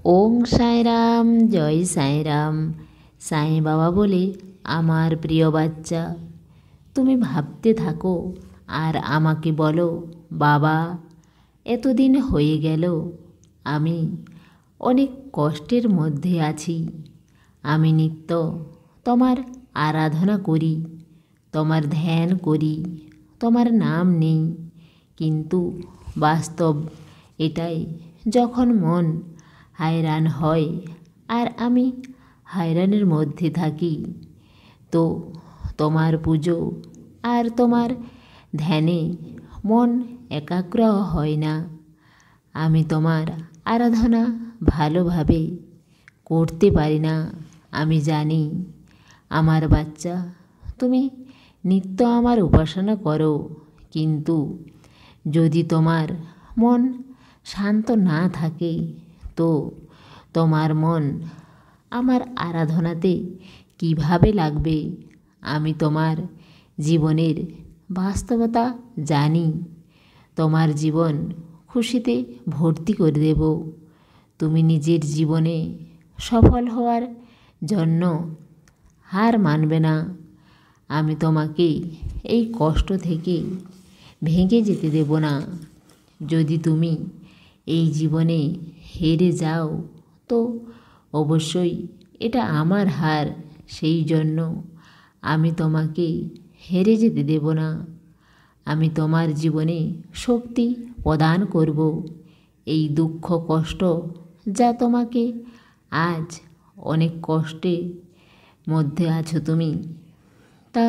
ওং সাইরাম, জয় সাইরাম। সাই বাবা বলে, আমার প্রিয় বাচ্চা, তুমি ভাবতে থাকো আর আমাকে বলো, বাবা এতদিন হয়ে গেল আমি অনেক কষ্টের মধ্যে আছি। আমি নিত্য তোমার আরাধনা করি, তোমার ধ্যান করি, তোমার নাম নেই, কিন্তু বাস্তব এটাই, যখন মন হায়রান হয় আর আমি হায়রানের মধ্যে থাকি, তো তোমার পুজো আর তোমার ধ্যানে মন একাগ্র হয় না। আমি তোমার আরাধনা ভালোভাবে করতে পারি না। আমি জানি আমার বাচ্চা, তুমি নিত্য আমার উপাসনা করো, কিন্তু যদি তোমার মন শান্ত না থাকে, তো তোমার মন আমার আরাধনাতে কিভাবে লাগবে? আমি তোমার জীবনের বাস্তবতা জানি। তোমার জীবন খুশিতে ভর্তি করে দেব। তুমি নিজের জীবনে সফল হওয়ার জন্য হার মানবে না। আমি তোমাকে এই কষ্ট থেকে ভেঙে যেতে দেব না। যদি তুমি এই জীবনে হেরে যাও, তো অবশ্যই এটা আমার হার। সেই জন্য আমি তোমাকে হেরে যেতে দেব না। আমি তোমার জীবনে শক্তি প্রদান করব। এই দুঃখ কষ্ট যা তোমাকে আজ অনেক কষ্টে মধ্যে আছো তুমি, তা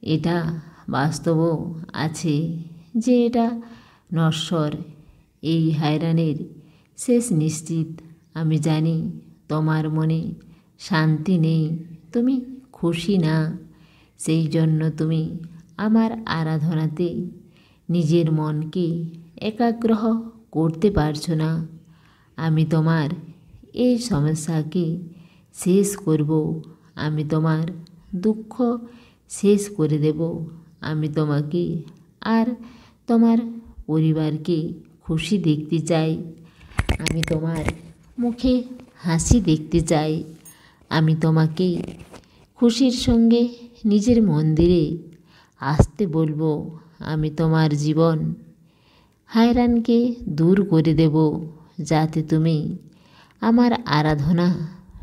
এটা বাস্তবও আছে যে এটা নশ্বর। এই হায়রানের শেষ নিশ্চিত। আমি জানি তোমার মনে শান্তি নেই, তুমি খুশি না। সেই জন্য তুমি আমার আরাধনাতে নিজের মনকে একাগ্র করতে পারছো না। আমি তোমার এই সমস্যাকে শেষ করব। আমি তোমার দুঃখ শেষ করে দেব। আমি তোমাকে আর তোমার পরিবারকে খুশি দেখতে চাই। আমি তোমার মুখে হাসি দেখতে চাই। আমি তোমাকে খুশির সঙ্গে নিজের মন্দিরে আসতে বলবো। আমি তোমার জীবন হায়রানকে দূর করে দেব, যাতে তুমি আমার আরাধনা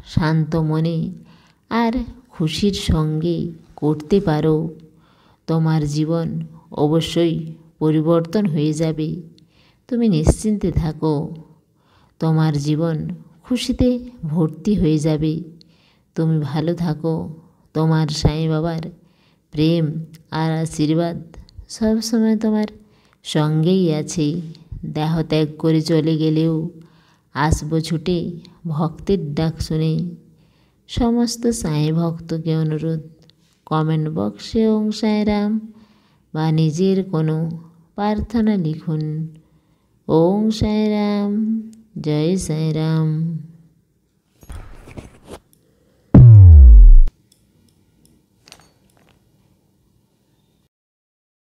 শান্ত মনে আর খুশির সঙ্গে করতে পারো। তোমার জীবন অবশ্যই পরিবর্তন হয়ে যাবে। তুমি নিশ্চিন্তে থাকো। তোমার জীবন খুশিতে ভর্তি হয়ে যাবে। তুমি ভালো থাকো। তোমার সাই বাবার প্রেম আর আশীর্বাদ সবসময় তোমার সঙ্গেই আছে। দেহ ত্যাগ করে চলে গেলেও আসবো ছুটে ভক্তের ডাক শুনে। সমস্ত সাই ভক্তকে অনুরোধ, কমেন্ট বক্সে ওং সাইরাম বা নিজের কোনো প্রার্থনা লিখুন। ওং সাইরাম, জয় সাইরাম।